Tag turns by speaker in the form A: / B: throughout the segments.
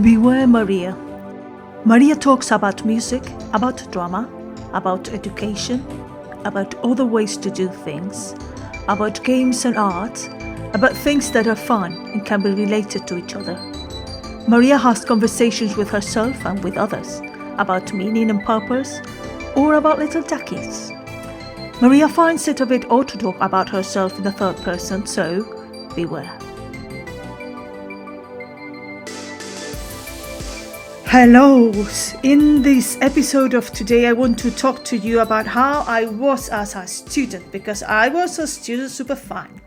A: Beware Maria. Maria talks about music, about drama, about education, about other ways to do things, about games and art, about things that are fun and can be related to each other. Maria has conversations with herself and with others about meaning and purpose, or about little duckies. Maria finds it a bit odd to talk about herself in the third person, so beware. Hello! In this episode of today, I want to talk to you about how I was as a student, because I was a student super fun.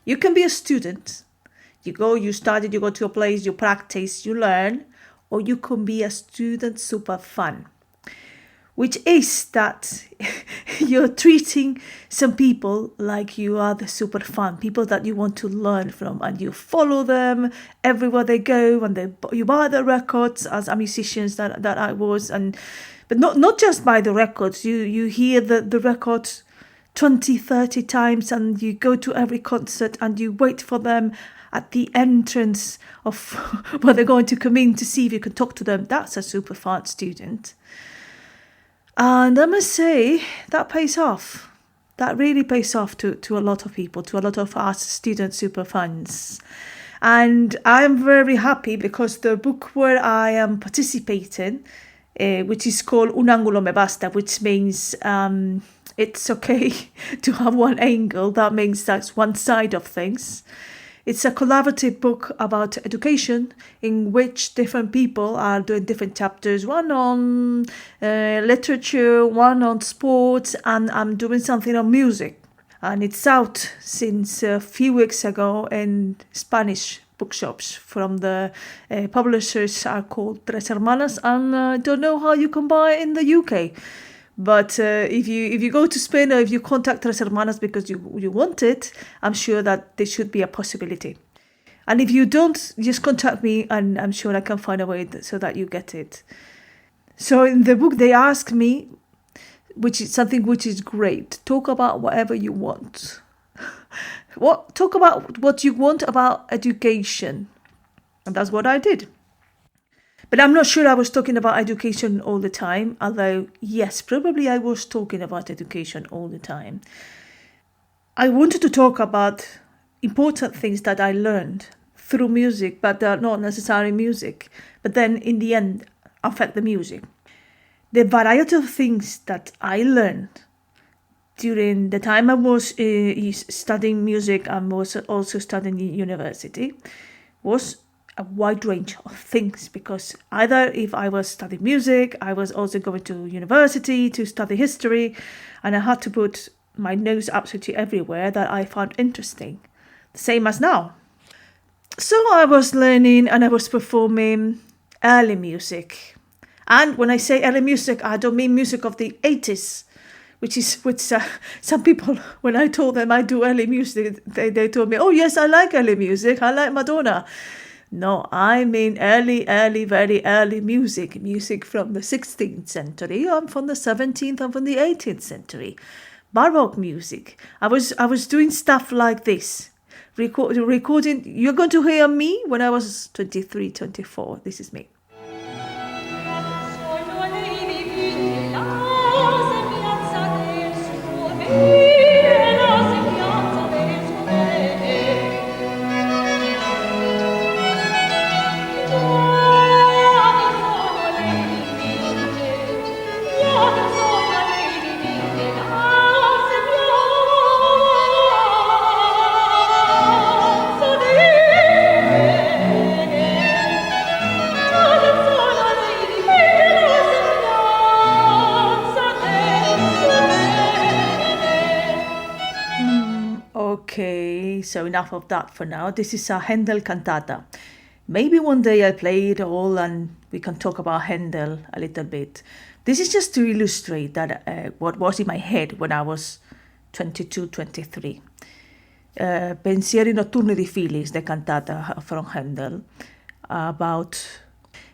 A: You can be a student. You go, you study, you go to a place, you practice, you learn, or you can be a student super fun, which is that you're treating some people like you are the super fun, people that you want to learn from, and you follow them everywhere they go, and you buy the records as a musician that I was, but not just buy the records, you hear the records 20, 30 times, and you go to every concert and you wait for them at the entrance of where they're going to come in to see if you can talk to them. That's a super fun student. And I must say, that pays off. That really pays off to a lot of people, to a lot of us student super fans. And I'm very happy because the book where I am participating, which is called Un ángulo me basta, which means it's okay to have one angle. That means that's one side of things. It's a collaborative book about education in which different people are doing different chapters, one on literature, one on sports, and I'm doing something on music. And it's out since a few weeks ago in Spanish bookshops from the publishers are called Tres Hermanas, and I don't know how you can buy it in the UK. But if you go to Spain or if you contact Tres Hermanas because you want it, I'm sure that there should be a possibility. And if you don't, just contact me and I'm sure I can find a way so that you get it. So in the book, they ask me, which is something which is great, talk about whatever you want. Talk about what you want about education. And that's what I did. But I'm not sure I was talking about education all the time, although, yes, probably I was talking about education all the time. I wanted to talk about important things that I learned through music, but they are not necessarily music, but then in the end affect the music. The variety of things that I learned during the time I was studying music and was also studying in university was a wide range of things, because either if I was studying music, I was also going to university to study history, and I had to put my nose absolutely everywhere that I found interesting, the same as now. So I was learning and I was performing early music. And when I say early music, I don't mean music of the 80s, which some people, when I told them I do early music, they told me, oh yes, I like early music, I like Madonna. No, I mean early, very early music from the 16th century, and from the 17th and from the 18th century. Baroque music. I was doing stuff like this, recording. You're going to hear me when I was 23, 24. This is me. Okay, so enough of that for now. This is a Handel cantata. Maybe one day I'll play it all and we can talk about Handel a little bit. This is just to illustrate that what was in my head when I was 22, 23. Pensieri notturni di Phyllis, the cantata from Handel,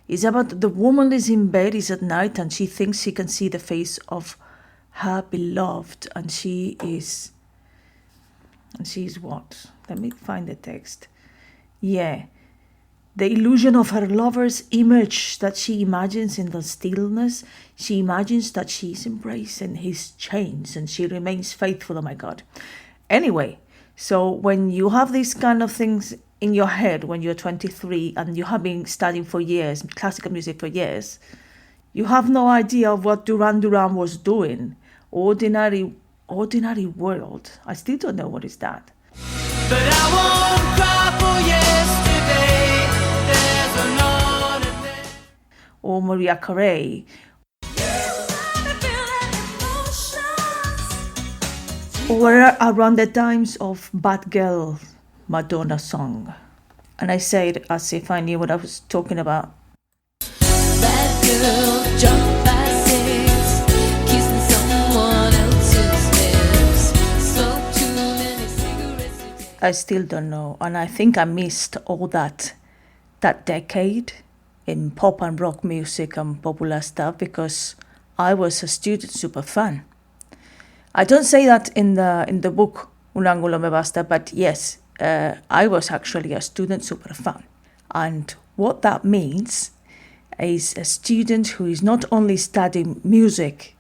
A: it's about the woman is in bed, is at night, and she thinks she can see the face of her beloved, and she's what? Let me find the text. Yeah. The illusion of her lover's image that she imagines in the stillness, she imagines that she is embracing his chains and she remains faithful. Oh my God. Anyway, so when you have these kind of things in your head when you're 23 and you have been studying for years, classical music for years, you have no idea of what Duran Duran was doing. Ordinary world. I still don't know what is that. But I won't cry for yesterday. There's another day. Or Maria Carey. Or around the times of Bad Girl, Madonna song. And I say it as if I knew what I was talking about. Bad girl, jump by six, kissing someone else's lips, smoke too many cigarettes. I still don't know, and I think I missed all that decade in pop and rock music and popular stuff because I was a student super fan. I don't say that in the book Un Angulo Me Basta, but yes, I was actually a student super fan. And what that means is a student who is not only studying music,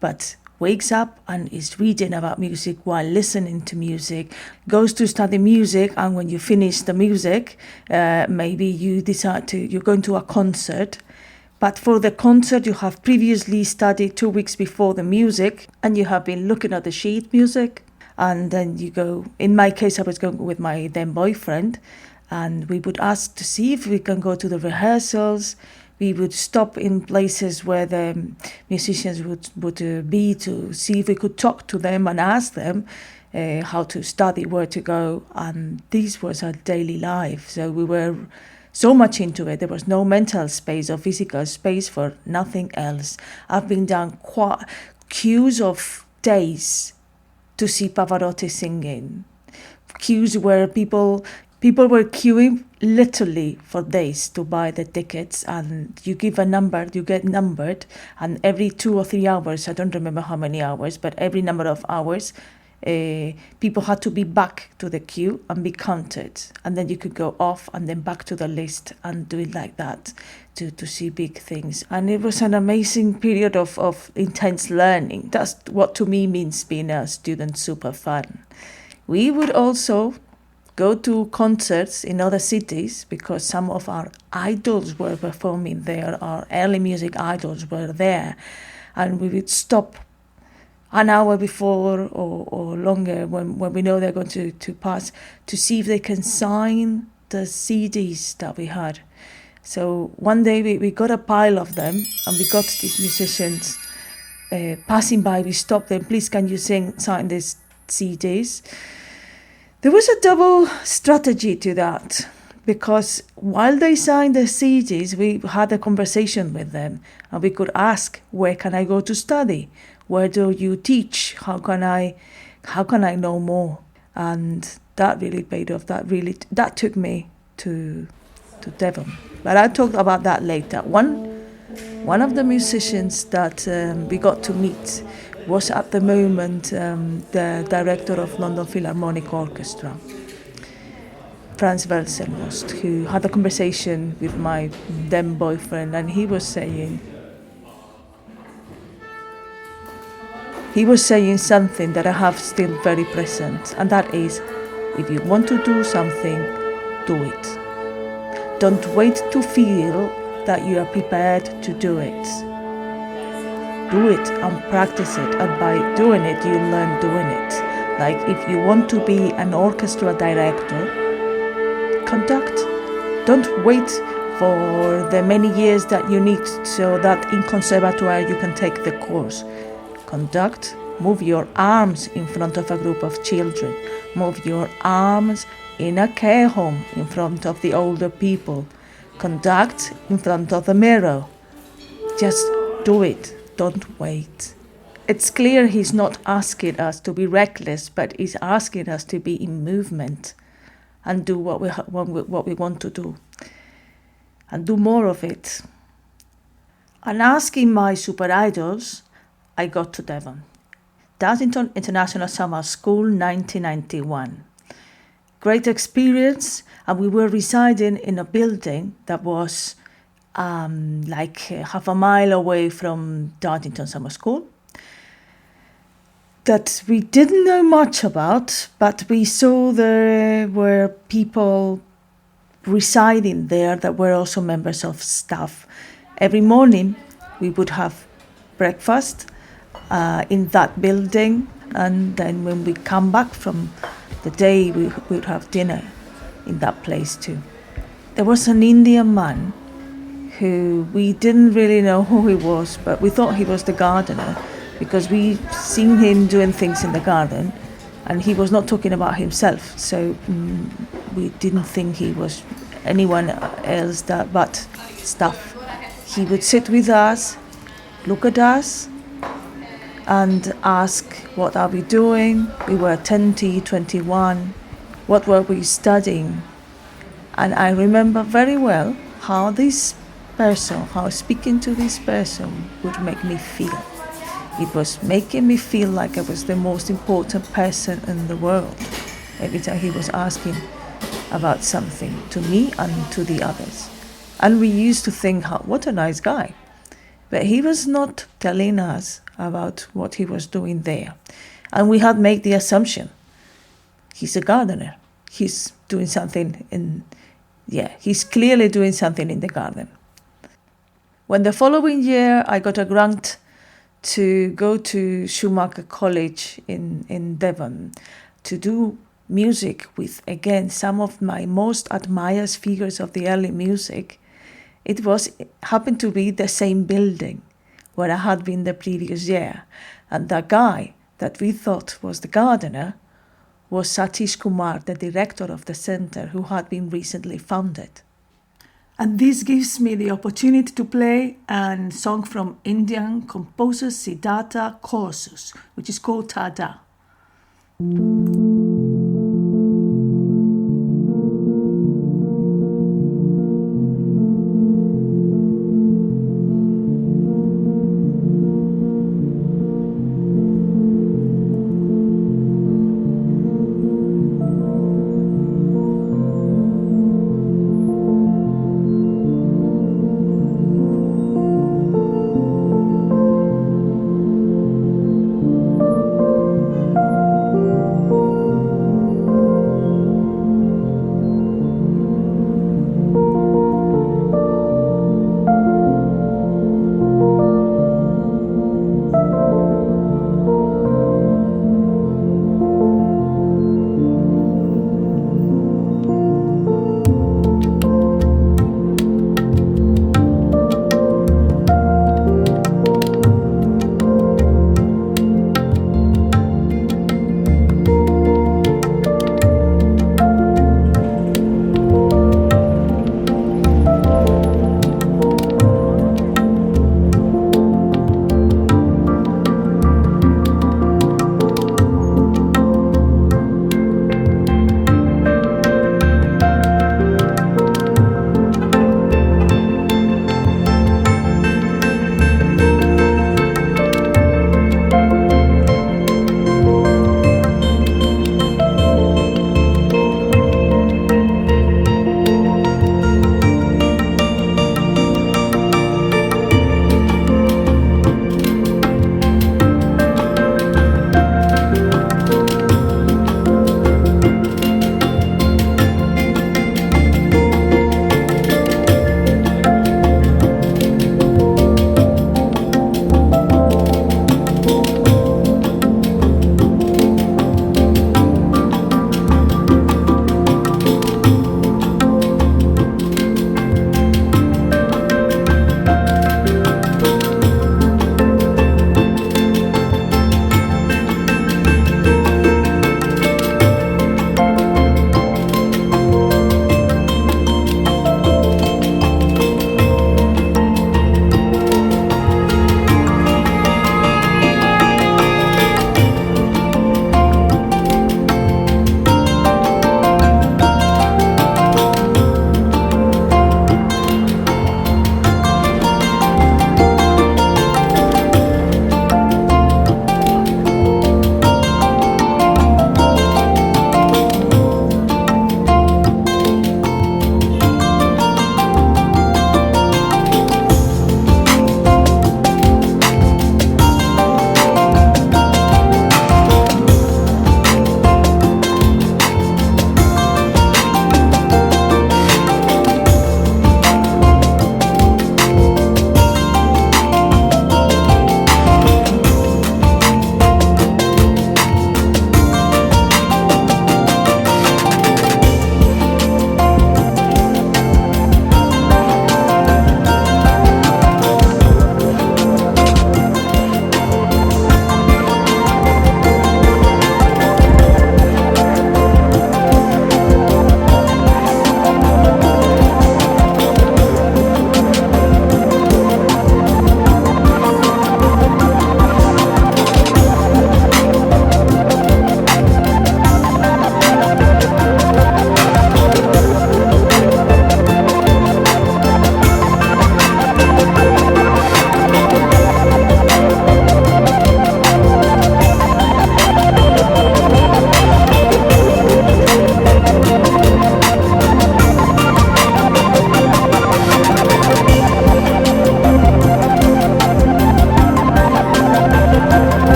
A: but wakes up and is reading about music while listening to music, goes to study music, and when you finish the music, maybe you decide you're going to a concert. But for the concert, you have previously studied 2 weeks before the music, and you have been looking at the sheet music. And then you go, in my case, I was going with my then boyfriend, and we would ask to see if we can go to the rehearsals. We would stop in places where the musicians would be to see if we could talk to them and ask them how to study, where to go. And this was our daily life. So we were so much into it. There was no mental space or physical space for nothing else. I've been down queues of days to see Pavarotti singing. Queues where people were queuing literally for days to buy the tickets, and you give a number, you get numbered, and every 2 or 3 hours, I don't remember how many hours, but every number of hours, people had to be back to the queue and be counted, and then you could go off and then back to the list and do it like that to see big things. And it was an amazing period of intense learning. That's what to me means being a student super fan. We would also go to concerts in other cities because some of our idols were performing there, our early music idols were there, and we would stop an hour before or longer when we know they're going to pass to see if they can sign the CDs that we had. So one day we got a pile of them, and we got these musicians passing by. We stopped them. Please, can you sign these CDs? There was a double strategy to that, because while they signed the CDs, we had a conversation with them, and we could ask, where can I go to study? Where do you teach? How can I know more? And that really paid off. That took me to Devon. But I'll talk about that later. One of the musicians that we got to meet was at the moment the director of London Philharmonic Orchestra, Franz Welsenmost, who had a conversation with my then boyfriend, and he was saying something that I have still very present, and that is, if you want to do something, do it. Don't wait to feel that you are prepared to do it. Do it and practice it, and by doing it, you learn doing it. Like if you want to be an orchestra director, conduct. Don't wait for the many years that you need so that in conservatoire you can take the course. Conduct, move your arms in front of a group of children. Move your arms in a care home in front of the older people. Conduct in front of the mirror. Just do it. Don't wait. It's clear he's not asking us to be reckless, but he's asking us to be in movement and do what we want to do. And do more of it. And asking my super idols, I got to Devon. Dartington International Summer School, 1991. great experience, and we were residing in a building that was like half a mile away from Dartington Summer School, that we didn't know much about, but we saw there were people residing there that were also members of staff. Every morning we would have breakfast in that building, and then when we come back from the day we would have dinner in that place too. There was an Indian man who we didn't really know who he was, but we thought he was the gardener because we seen him doing things in the garden, and he was not talking about himself, so we didn't think he was anyone else but staff. He would sit with us, look at us, and ask what are we doing. We were 20, 21, what were we studying? And I remember very well how speaking to this person would make me feel. It was making me feel like I was the most important person in the world every time he was asking about something to me and to the others. And we used to think, what a nice guy. But he was not telling us about what he was doing there. And we had made the assumption, he's a gardener. He's doing something he's clearly doing something in the garden. When the following year I got a grant to go to Schumacher College in Devon to do music with, again, some of my most admired figures of the early music, it happened to be the same building where I had been the previous year. And the guy that we thought was the gardener was Satish Kumar, the director of the center, who had been recently founded. And this gives me the opportunity to play a song from Indian composer Siddhartha Kausus, which is called Tada.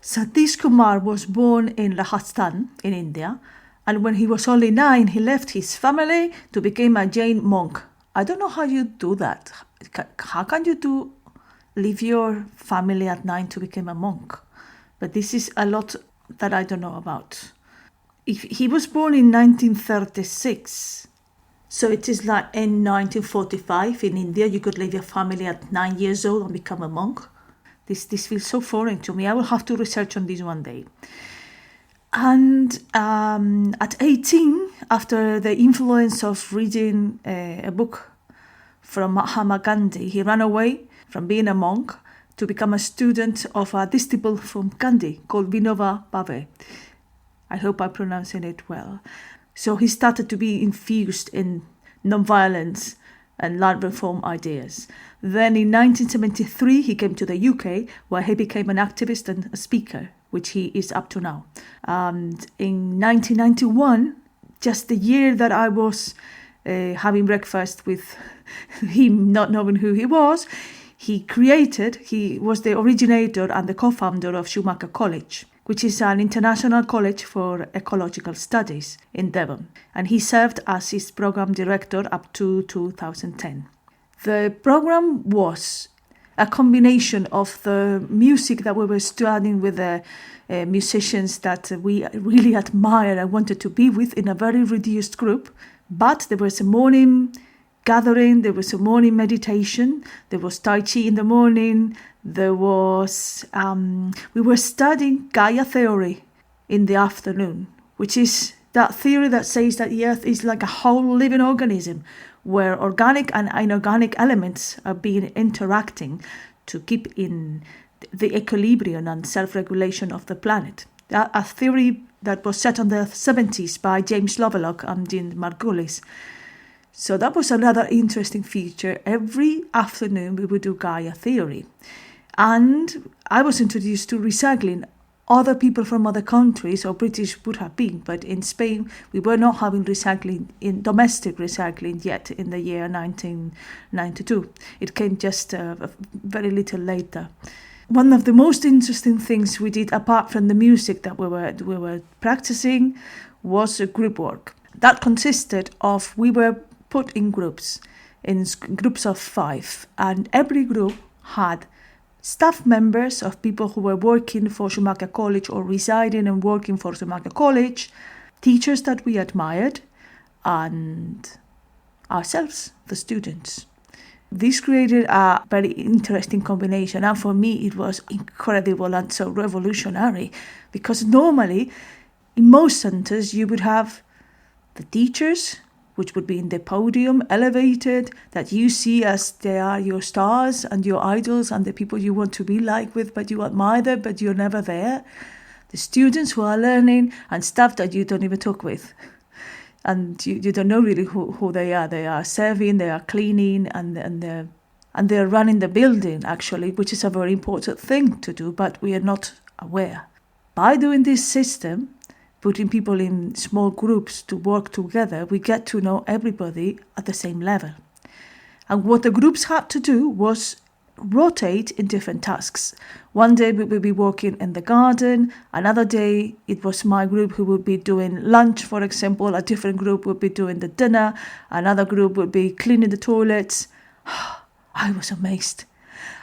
A: Satish Kumar was born in Rajasthan in India, and when he was only 9, he left his family to become a Jain monk. I don't know how you do that. How can you leave your family at 9 to become a monk? But this is a lot that I don't know about. He was born in 1936. So it is like in 1945 in India, you could leave your family at 9 years old and become a monk. This feels so foreign to me. I will have to research on this one day. And at 18, after the influence of reading a book from Mahatma Gandhi, he ran away from being a monk to become a student of a disciple from Gandhi called Vinoba Bhave. I hope I'm pronouncing it well. So he started to be infused in nonviolence and land reform ideas. Then in 1973, he came to the UK, where he became an activist and a speaker, which he is up to now. And in 1991, just the year that I was having breakfast with him, not knowing who he was was the originator and the co-founder of Schumacher College, which is an international college for ecological studies in Devon. And he served as his program director up to 2010. The program was a combination of the music that we were studying with the musicians that we really admire and wanted to be with in a very reduced group. But there was a morning gathering, there was a morning meditation, there was Tai Chi in the morning, there was, we were studying Gaia theory in the afternoon, which is that theory that says that the earth is like a whole living organism where organic and inorganic elements are being interacting to keep in the equilibrium and self-regulation of the planet. A theory that was set on the 70s by James Lovelock and Jean Margulis. So that was another interesting feature. Every afternoon we would do Gaia theory. And I was introduced to recycling. Other people from other countries, or British would have been, but in Spain we were not having recycling, in domestic recycling yet in the year 1992. It came just very little later. One of the most interesting things we did, apart from the music that we were practicing, was a group work. That consisted of, we were put in groups of 5, and every group had staff members of people who were working for Schumacher College or residing and working for Schumacher College, teachers that we admired, and ourselves, the students. This created a very interesting combination, and for me it was incredible and so revolutionary, because normally in most centers you would have the teachers, which would be in the podium, elevated, that you see as they are your stars and your idols and the people you want to be like with, but you admire them, but you're never there. The students who are learning, and staff that you don't even talk with. And you don't know really who they are. They are serving, they are cleaning, and they're running the building, actually, which is a very important thing to do, but we are not aware. By doing this system, putting people in small groups to work together, we get to know everybody at the same level. And what the groups had to do was rotate in different tasks. One day we would be working in the garden, another day it was my group who would be doing lunch, for example, a different group would be doing the dinner, another group would be cleaning the toilets. I was amazed.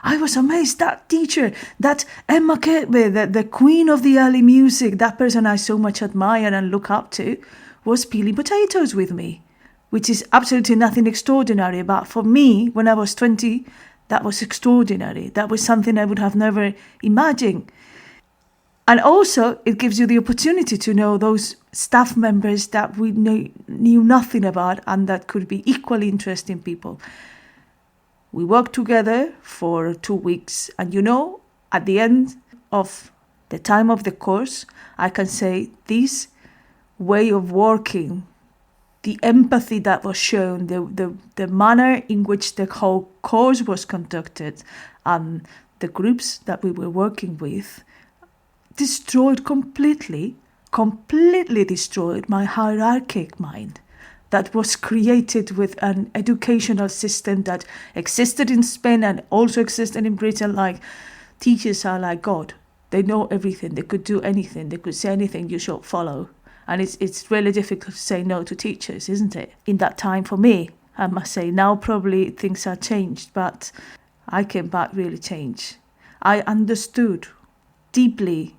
A: That teacher, that Emma Kirkby, the queen of the early music, that person I so much admire and look up to, was peeling potatoes with me, which is absolutely nothing extraordinary. But for me, when I was 20, that was extraordinary. That was something I would have never imagined. And also, it gives you the opportunity to know those staff members that we knew nothing about and that could be equally interesting people. We worked together for 2 weeks, and at the end of the time of the course, I can say this way of working, the empathy that was shown, the manner in which the whole course was conducted, and the groups that we were working with, completely destroyed my hierarchic mind that was created with an educational system that existed in Spain and also existed in Britain. Like, teachers are like God. They know everything. They could do anything. They could say anything you should follow. And it's really difficult to say no to teachers, isn't it? In that time for me, I must say, now probably things are changed, but I came back really changed. I understood deeply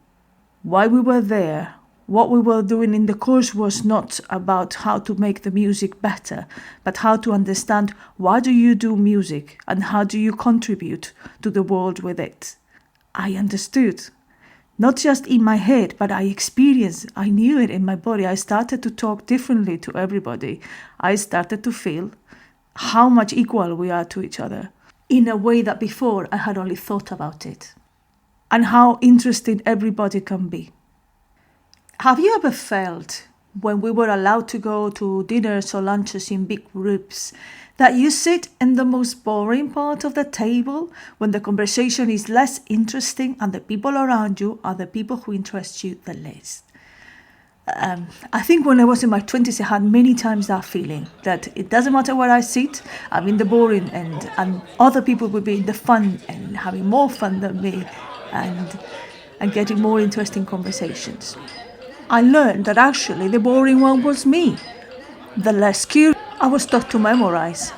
A: why we were there. What we were doing in the course was not about how to make the music better, but how to understand why do you do music and how do you contribute to the world with it. I understood. Not just in my head, but I experienced, I knew it in my body. I started to talk differently to everybody. I started to feel how much equal we are to each other in a way that before I had only thought about it. And how interesting everybody can be. Have you ever felt when we were allowed to go to dinners or lunches in big groups that you sit in the most boring part of the table when the conversation is less interesting and the people around you are the people who interest you the least? I think when I was in my 20s, I had many times that feeling that it doesn't matter where I sit, I'm in the boring end, and other people will be in the fun and having more fun than me and getting more interesting conversations. I learned that actually the boring one was me. The less curious, I was taught to memorize.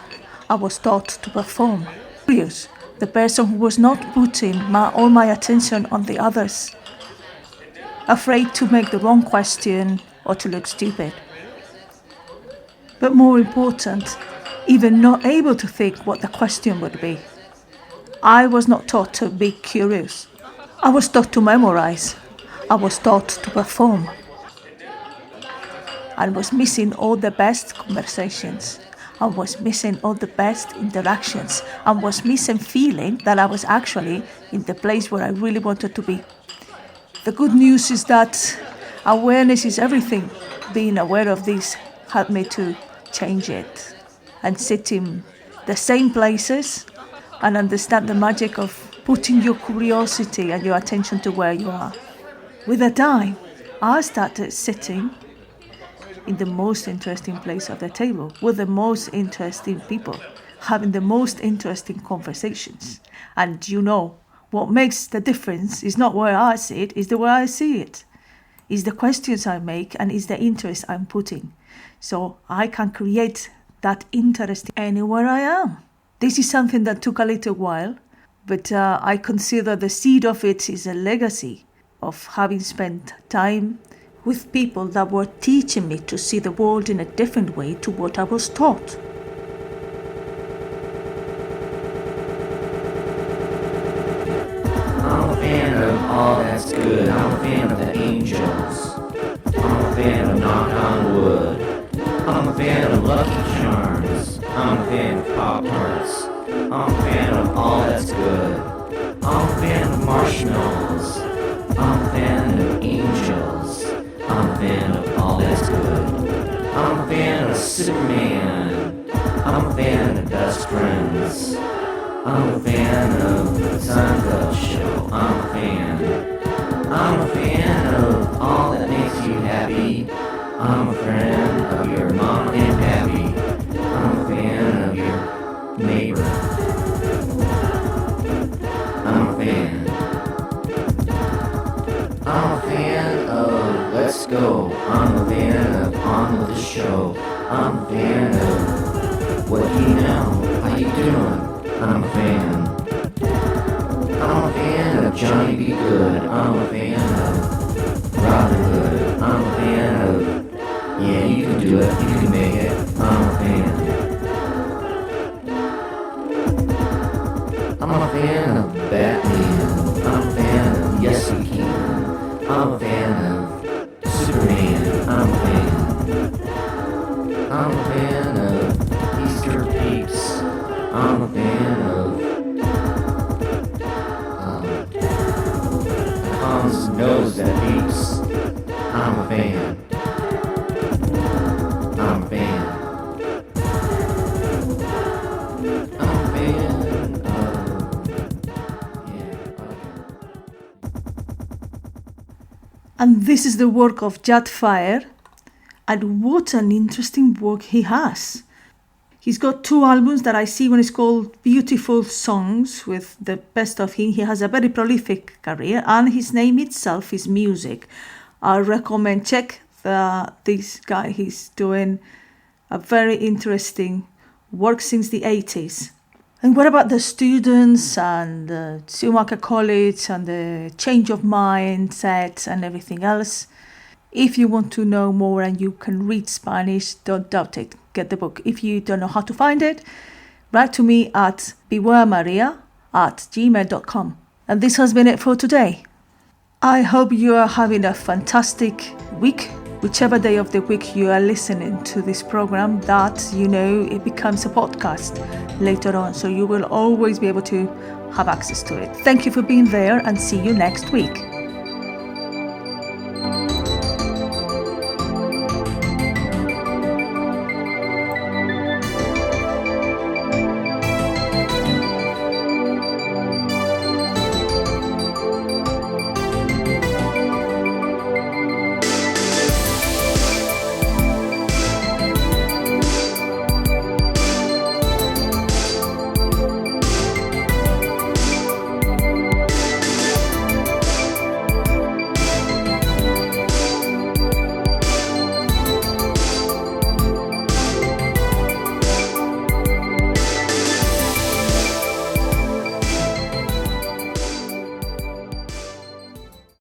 A: I was taught to perform. Curious, the person who was not putting all my attention on the others. Afraid to make the wrong question or to look stupid. But more important, even not able to think what the question would be. I was not taught to be curious. I was taught to memorize. I was taught to perform. I was missing all the best conversations. I was missing all the best interactions. I was missing feeling that I was actually in the place where I really wanted to be. The good news is that awareness is everything. Being aware of this helped me to change it and sit in the same places and understand the magic of putting your curiosity and your attention to where you are. With the time, I started sitting in the most interesting place of the table with the most interesting people, having the most interesting conversations. And you know, what makes the difference is not where I sit, is the way I see it. Is the questions I make and is the interest I'm putting. So I can create that interest anywhere I am. This is something that took a little while, but I consider the seed of it is a legacy of having spent time with people that were teaching me to see the world in a different way to what I was taught.
B: I'm a fan of All That's Good. I'm a fan of the Angels. I'm a fan of Knock on Wood. I'm a fan of Lucky Charms. I'm a fan of Pop-Tarts. I'm a fan of All That's Good. I'm a fan of Marshmallows. I'm a fan of Angels. I'm a fan of All That's Good. I'm a fan of Superman. I'm a fan of Best Friends. I'm a fan of the Seinfeld Show. I'm a fan. I'm a fan of all that makes you happy. I'm a fan of your mom and pappy. I'm a fan of your neighbor. I'm a fan. I'm a fan of Let's Go. I'm a fan of On With The Show. I'm a fan of What Do You Know? How You Doing? I'm a fan. I'm a fan of Johnny B. Good. I'm a fan of Robin Hood. I'm a fan of Yeah, You Can Do It. You Can Make It. I'm a fan. I'm a fan of Batman. I'm a fan of Yes We Can. I'm a fan of Superman. I'm a fan. I'm a fan of Easter Peeps. I'm a fan of Hans Knows That Beeps. I'm a fan. I'm a fan. I'm a fan
A: And this is the work of Jad Fire, and what an interesting work he has. He's got 2 albums that I see one is called Beautiful Songs with the best of him. He has a very prolific career and his name itself is Music. I recommend check this guy. He's doing a very interesting work since the 80s. And what about the students and the Schumacher College and the change of mindset and everything else? If you want to know more and you can read Spanish, don't doubt it. Get the book. If you don't know how to find it, write to me at bewaremaria@gmail.com. And this has been it for today. I hope you are having a fantastic week, whichever day of the week you are listening to this program, that it becomes a podcast later on, so you will always be able to have access to it. Thank you for being there and see you next week.